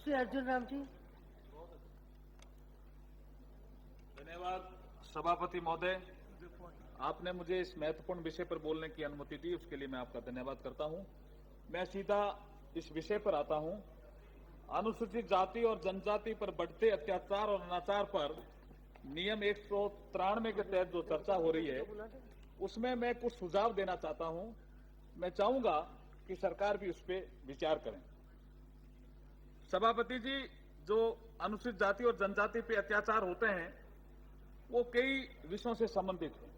श्री अर्जुन राम जी। धन्यवाद सभापति महोदय, आपने मुझे इस महत्वपूर्ण विषय पर बोलने की अनुमति दी, उसके लिए मैं आपका धन्यवाद करता हूं। मैं सीधा इस विषय पर आता हूं। अनुसूचित जाति और जनजाति पर बढ़ते अत्याचार और अनाचार पर नियम 193 के तहत जो चर्चा हो रही है, उसमें मैं कुछ सुझाव देना चाहता हूं। मैं चाहूंगा कि सरकार भी उस पर विचार करें। सभापति जी, जो अनुसूचित जाति और जनजाति पे अत्याचार होते हैं वो कई विषयों से संबंधित है।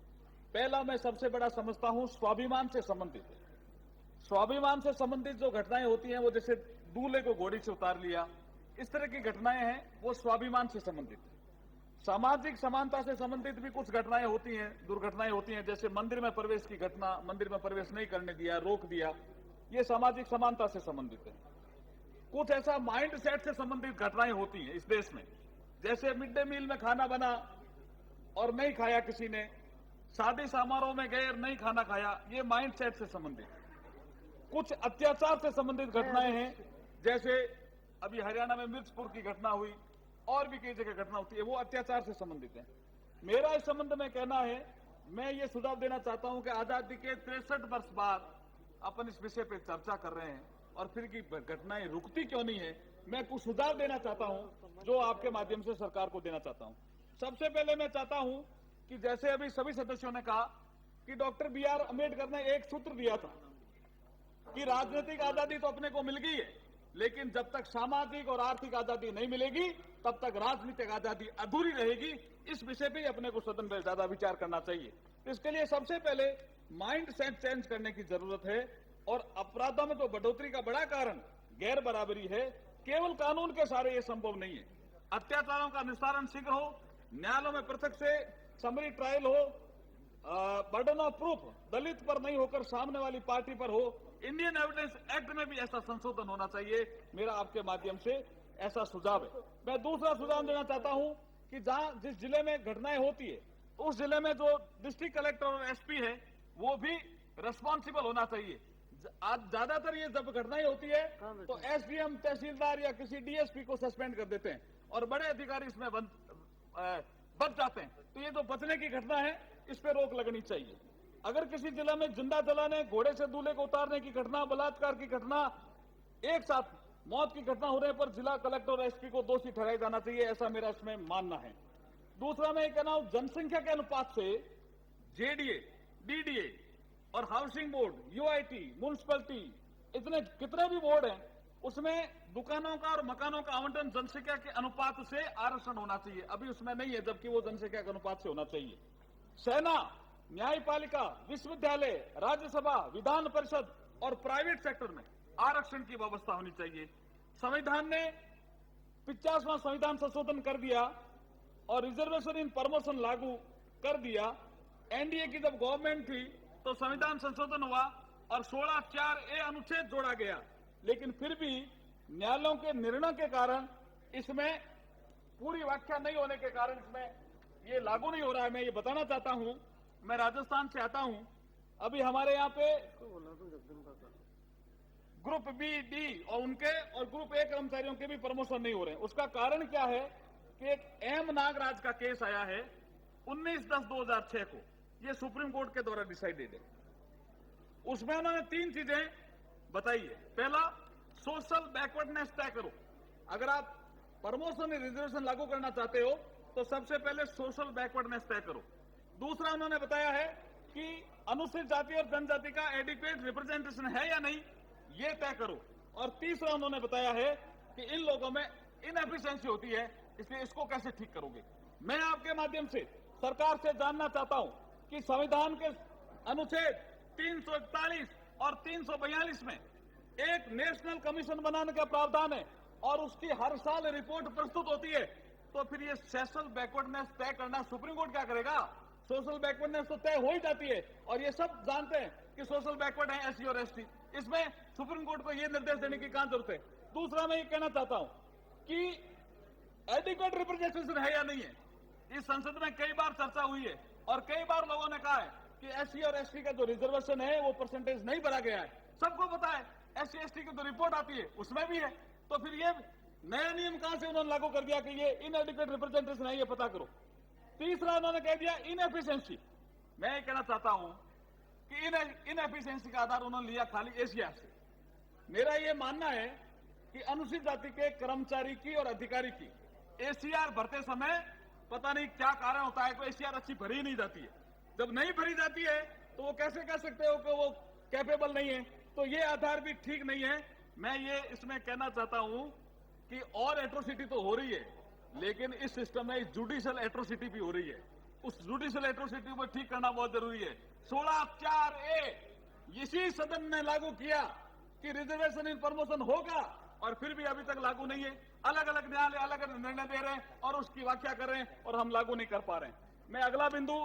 पहला मैं सबसे बड़ा समझता हूं स्वाभिमान से संबंधित है। स्वाभिमान से संबंधित जो घटनाएं होती हैं, वो जैसे दूल्हे को घोड़ी से उतार लिया, इस तरह की घटनाएं हैं, वो स्वाभिमान से संबंधित है। सामाजिक समानता से संबंधित भी कुछ घटनाएं होती हैं, दुर्घटनाएं होती हैं, जैसे मंदिर में प्रवेश की घटना, मंदिर में प्रवेश नहीं करने दिया, रोक दिया, ये सामाजिक समानता से संबंधित है। कुछ ऐसा माइंड सेट से संबंधित घटनाएं होती हैं इस देश में, जैसे मिड डे मील में खाना बना और नहीं खाया किसी ने, शादी समारोह में गए और नहीं खाना खाया, ये माइंड सेट से संबंधित है। कुछ अत्याचार से संबंधित घटनाएं हैं, जैसे अभी हरियाणा में मिर्चपुर की घटना हुई और भी कई जगह घटना होती है, वो अत्याचार से संबंधित है। मेरा इस संबंध में कहना है, मैं ये सुझाव देना चाहता हूं कि आजादी के 63 वर्ष बाद अपन इस विषय पर चर्चा कर रहे हैं और फिर की घटनाएं रुकती क्यों नहीं है। मैं कुछ सुझाव देना चाहता हूं जो आपके माध्यम से सरकार को देना चाहता हूं। सबसे पहले मैं चाहता हूं कि जैसे अभी सभी सदस्यों ने कहा कि डॉक्टर BR अम्बेडकर ने एक सूत्र दिया था कि राजनीतिक आजादी तो अपने को मिल गई है, लेकिन जब तक सामाजिक और आर्थिक आजादी नहीं मिलेगी तब तक राजनीतिक आजादी अधूरी रहेगी। इस विषय पे अपने को सदन में ज्यादा विचार करना चाहिए। इसके लिए सबसे पहले माइंड सेट चेंज करने की जरूरत है। और अपराधों में तो बढ़ोतरी का बड़ा कारण गैर बराबरी है, केवल कानून के सहारे ये संभव नहीं है। अत्याचारों का निस्तारण शीघ्र हो, न्यायालयों में पृथक से समरी ट्रायल हो, बर्डन ऑफ प्रूफ दलित पर नहीं होकर सामने वाली पार्टी पर हो। इंडियन एविडेंस एक्ट में भी ऐसा संशोधन होना चाहिए। मेरा आपके माध्यम से ऐसा सुझाव है। मैं दूसरा सुझाव देना चाहता हूं कि जहां जिस जिले में घटनाएं होती है, उस जिले में जो डिस्ट्रिक्ट कलेक्टर और SP है वो भी रिस्पॉन्सिबल होना चाहिए। आज ज्यादातर ये जब घटनाएं होती है तो SDM, तहसीलदार या किसी DSP को सस्पेंड कर देते हैं और बड़े अधिकारी इसमें बच जाते हैं। तो ये जो बचने की घटना है, इस पे रोक लगनी चाहिए। अगर किसी जिला में जिंदा जलाने, घोड़े से दूल्हे को उतारने की घटना, बलात्कार की घटना, एक साथ मौत की घटना होने पर जिला कलेक्टर और SP को दोषी ठहराया जाना चाहिए, ऐसा मेरा इसमें मानना है। दूसरा मैं कहना हूं, जनसंख्या के अनुपात से JDA, DDA और हाउसिंग बोर्ड, UIT, म्युनिसिपैलिटी, इतने कितने भी बोर्ड हैं, उसमें दुकानों का और मकानों का आवंटन जनसंख्या के अनुपात से आरक्षण होना चाहिए। अभी उसमें नहीं है, जबकि वो जनसंख्या के अनुपात से होना चाहिए। सेना, न्यायपालिका, विश्वविद्यालय, राज्यसभा, विधान परिषद और प्राइवेट सेक्टर में आरक्षण की व्यवस्था होनी चाहिए। संविधान ने 50वां संविधान संशोधन कर दिया और रिजर्वेशन इन प्रमोशन लागू कर दिया। NDA की जब गवर्नमेंट थी तो संविधान संशोधन हुआ और 16(4)A अनुच्छेद जोड़ा गया, लेकिन फिर भी न्यायालयों के निर्णय के कारण इसमें पूरी व्याख्या नहीं होने के कारण इसमें ये लागू नहीं हो रहा है। मैं ये बताना चाहता हूं, मैं राजस्थान से आता हूं। अभी हमारे यहाँ पे ग्रुप B, D और उनके और ग्रुप A कर्मचारियों के भी प्रमोशन नहीं हो रहे हैं। उसका कारण क्या है कि एक M नागराज का केस आया है 19/10/2006 को, ये सुप्रीम कोर्ट के द्वारा डिसाइडेड है। उसमें उन्होंने 3 चीजें बताई है। पहला, सोशल बैकवर्डनेस तय करो। अगर आप प्रमोशन रिजर्वेशन लागू करना चाहते हो तो सबसे पहले सोशल बैकवर्डनेस तय करो। दूसरा उन्होंने बताया है कि अनुसूचित जाति और जनजाति का एडिक्वेट रिप्रेजेंटेशन है या नहीं, ये तय करो। और तीसरा उन्होंने बताया है कि इन लोगों में इनएफिशिएंसी होती है, इसलिए इसको कैसे ठीक करोगे। मैं आपके माध्यम से सरकार से जानना चाहता हूं कि संविधान के अनुच्छेद 341 और 342 में एक नेशनल कमीशन बनाने का प्रावधान है और उसकी हर साल रिपोर्ट प्रस्तुत होती है। तो फिर ये सोशल बैकवर्डनेस तय करना सुप्रीम कोर्ट क्या करेगा? सोशल बैकवर्डनेस तो तय हो ही जाती है और ये सब जानते हैं कि सोशल बैकवर्ड है SC और ST। इसमें सुप्रीम कोर्ट को ये निर्देश देने की कहां जरूरत है। दूसरा मैं ये कहना चाहता हूं कि एडिक्वेट रिप्रेजेंटेशन है या नहीं है, इस संसद में कई बार चर्चा हुई है और कई बार लोगों ने कहा है कि SC और ST का जो रिजर्वेशन है वो परसेंटेज नहीं भरा गया है। सबको पता है SC ST की जो रिपोर्ट आती है उसमें भी है। तो फिर ये नया नियम कहां से उन्होंने लागू कर दिया कि ये इनएडिक्वेट रिप्रेजेंटेशन है, ये पता करो। तीसरा उन्होंने कह दिया इनएफिशिएंसी। मैं ये कहना चाहता हूं कि इनएफिशिएंसी का आधार उन्होंने लिया खाली एशिया से। मेरा ये मानना है कि अनुसूचित जाति के कर्मचारी की और अधिकारी की एसीआर भरते समय पता नहीं क्या कारण होता है, कोई एसीआर अच्छी भरी नहीं जाती है। जब नहीं भरी जाती है तो वो कैसे कह सकते हो कि वो कैपेबल नहीं है? तो ये आधार भी ठीक नहीं है। मैं ये इसमें कहना चाहता हूं कि और एट्रोसिटी तो हो रही है, लेकिन इस सिस्टम में जुडिशियल एट्रोसिटी भी हो रही है। उस जुडिशियल एट्रोसिटी को ठीक करना बहुत जरूरी है। 16(4)A इसी सदन ने लागू किया कि रिजर्वेशन इन प्रमोशन होगा, और फिर भी अभी तक लागू नहीं है। अलग अलग न्यायालय अलग अलग निर्णय दे रहे हैं और उसकी व्याख्या कर रहे हैं, और हम लागू नहीं कर पा रहे हैं। मैं अगला बिंदु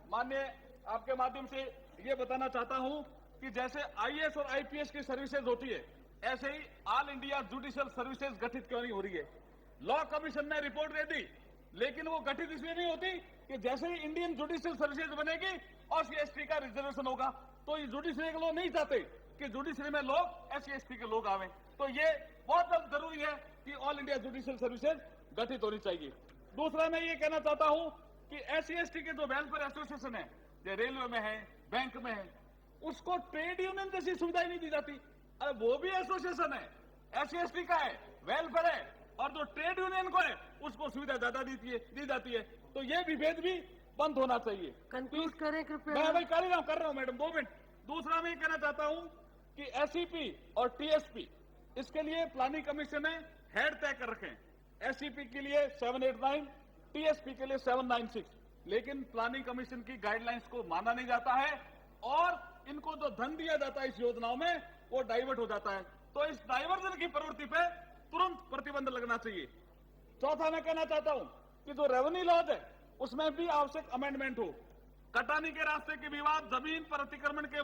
माननीय आपके माध्यम से ये बताना चाहता हूं कि जैसे आईएएस और आईपीएस की सर्विसेज होती है, ऐसे ही ऑल इंडिया जुडिशियल सर्विसेज गठित क्यों नहीं हो रही है? लॉ कमीशन ने रिपोर्ट दे दी, लेकिन वो गठित इसलिए नहीं होती कि जैसे ही इंडियन जुडिशियल सर्विसेज बनेगी और SC/ST का रिजर्वेशन होगा, तो ये जुडिशरी के लोग नहीं चाहते कि जुडिशरी में लोग SC/ST के लोग आवे। तो ये बहुत जरूरी है कि ऑल इंडिया जुडिशियल सर्विसेज गठित होनी चाहिए। दूसरा मैं ये कहना चाहता हूं कि SC/ST के जो वेलफेयर एसोसिएशन है, जो रेलवे में है, बैंक में है, उसको ट्रेड यूनियन जैसी सुविधाएं नहीं दी जाती। अरे वो भी एसोसिएशन है, SC/ST का है, वेलफेयर है, और जो ट्रेड यूनियन को है उसको सुविधा ज्यादा दी जाती है। तो ये विभेद भी बंद होना चाहिए। कंक्लूड करें कृपया। मैं भाई कर रहा हूं मैडम, 2 मिनट। दूसरा मैं ये कहना चाहता हूं कि SEP और TSP इसके लिए प्लानिंग कमीशन ने हेड तय कर रखे हैं। SEP के लिए 789, TSP के लिए 796, लेकिन प्लानिंग कमीशन की गाइडलाइंस को माना नहीं जाता है और इनको जो धन दिया जाता है इस योजनाओं में वो डाइवर्ट हो जाता है। तो इस डाइवर्जन की प्रवृत्ति पे तुरंत प्रतिबंध लगना चाहिए। चौथा मैं कहना चाहता हूं कि जो रेवेन्यू लॉज है उसमें भी आवश्यक अमेंडमेंट हो। कटानी के रास्ते के विवाद, जमीन पर अतिक्रमण के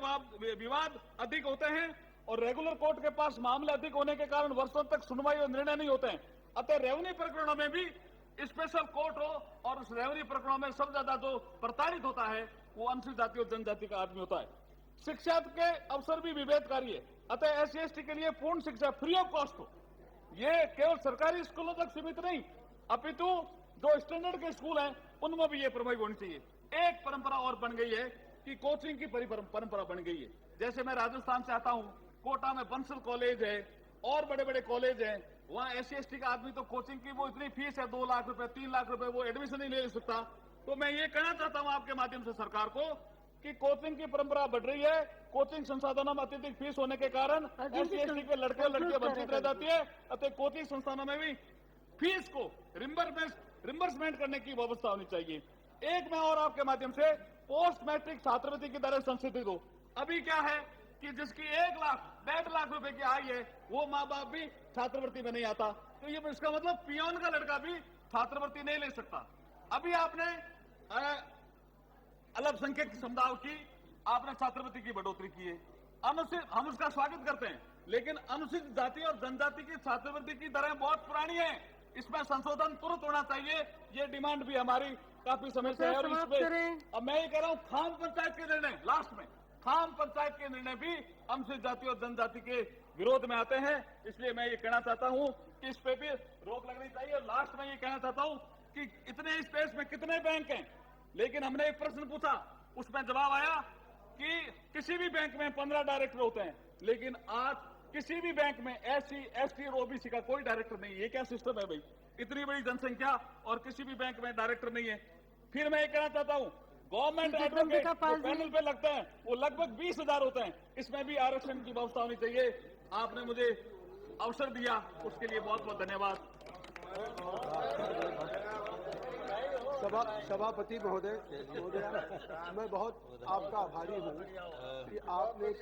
विवाद अधिक होते हैं और रेगुलर कोर्ट के पास मामले अधिक होने के कारण वर्षों तक सुनवाई और निर्णय नहीं होते हैं। अतः रेवेन्यू प्रकरणों में भी स्पेशल कोर्ट हो, और उस रेवेन्यू प्रकरणों में सबसे ज्यादा जो प्रताड़ित होता है वो अनुसूचित जाति और जनजाति का आदमी होता है। शिक्षा के अवसर भी विभेदकारी है, अतः SC/ST के लिए पूर्ण शिक्षा फ्री ऑफ कॉस्ट हो। ये केवल सरकारी स्कूलों तक सीमित नहीं, अपितु जो स्टैंडर्ड के स्कूल हैं उनमें भी ये प्रभावी होनी चाहिए। एक परंपरा और बन गई है कि कोचिंग की परंपरा बन गई है। जैसे मैं राजस्थान से आता हूं, कोटा में बंसल कॉलेज है और बड़े बड़े कॉलेज हैं, वहां SC/ST का आदमी तो कोचिंग की वो इतनी फीस है 2 लाख रुपए 3 लाख रुपए, वो एडमिशन ही ले सकता। तो मैं ये कहना चाहता हूं आपके माध्यम से सरकार को कि कोचिंग की परंपरा बढ़ रही है, कोचिंग संसाधनों में अत्यधिक फीस होने के कारण SC/ST के लड़के और लड़कियां वंचित रह जाती है। अतः कोचिंग संस्थानों में भी फीस को रिम्बर्समेंट करने की व्यवस्था होनी चाहिए। एक मैं और आपके माध्यम से पोस्ट मैट्रिक छात्रवृत्ति की दरें संशोधित हो। अभी क्या है कि जिसकी 1 लाख 1.5 लाख रुपए की आय है वो माँ बाप भी छात्रवृत्ति में नहीं आता, तो ये इसका मतलब पियोन का लड़का भी छात्रवृत्ति नहीं ले सकता। अभी आपने अल्पसंख्यक समुदाय की आपने छात्रवृत्ति की बढ़ोतरी की है, अनुसूचित, हम उसका स्वागत करते हैं, लेकिन अनुसूचित जाति और जनजाति की छात्रवृत्ति की दरें बहुत पुरानी है, इसमें संशोधन तुरंत होना चाहिए। ये डिमांड भी हमारी काफी समय से है। और इसमें अब मैं ये कह रहा हूं, खाम पंचायत के निर्णय, लास्ट में खाम पंचायत के निर्णय भी अनुसूचित जाति और जनजाति के विरोध में आते हैं। इसलिए मैं ये कहना चाहता हूं कि इस पे भी रोक लगनी चाहिए। और लास्ट में ये कहना चाहता हूं कि इतने स्पेस में कितने बैंक हैं, लेकिन हमने एक प्रश्न पूछा, उसमें जवाब आया कि किसी भी बैंक में 15 डायरेक्टर होते हैं, लेकिन आज किसी भी बैंक में SC/ST और OBC का कोई डायरेक्टर नहीं है। ये क्या सिस्टम है भाई? इतनी बड़ी जनसंख्या और किसी भी बैंक में डायरेक्टर नहीं है। फिर मैं ये कहना चाहता हूं, गवर्नमेंट एडवोकेट पैनल पे लगते हैं वो लगभग 20,000 होते हैं, इसमें भी आरक्षण की व्यवस्था होनी चाहिए। आपने मुझे अवसर दिया उसके लिए बहुत बहुत धन्यवाद। सभापति महोदय, मैं बहुत आपका आभारी हूं कि आपने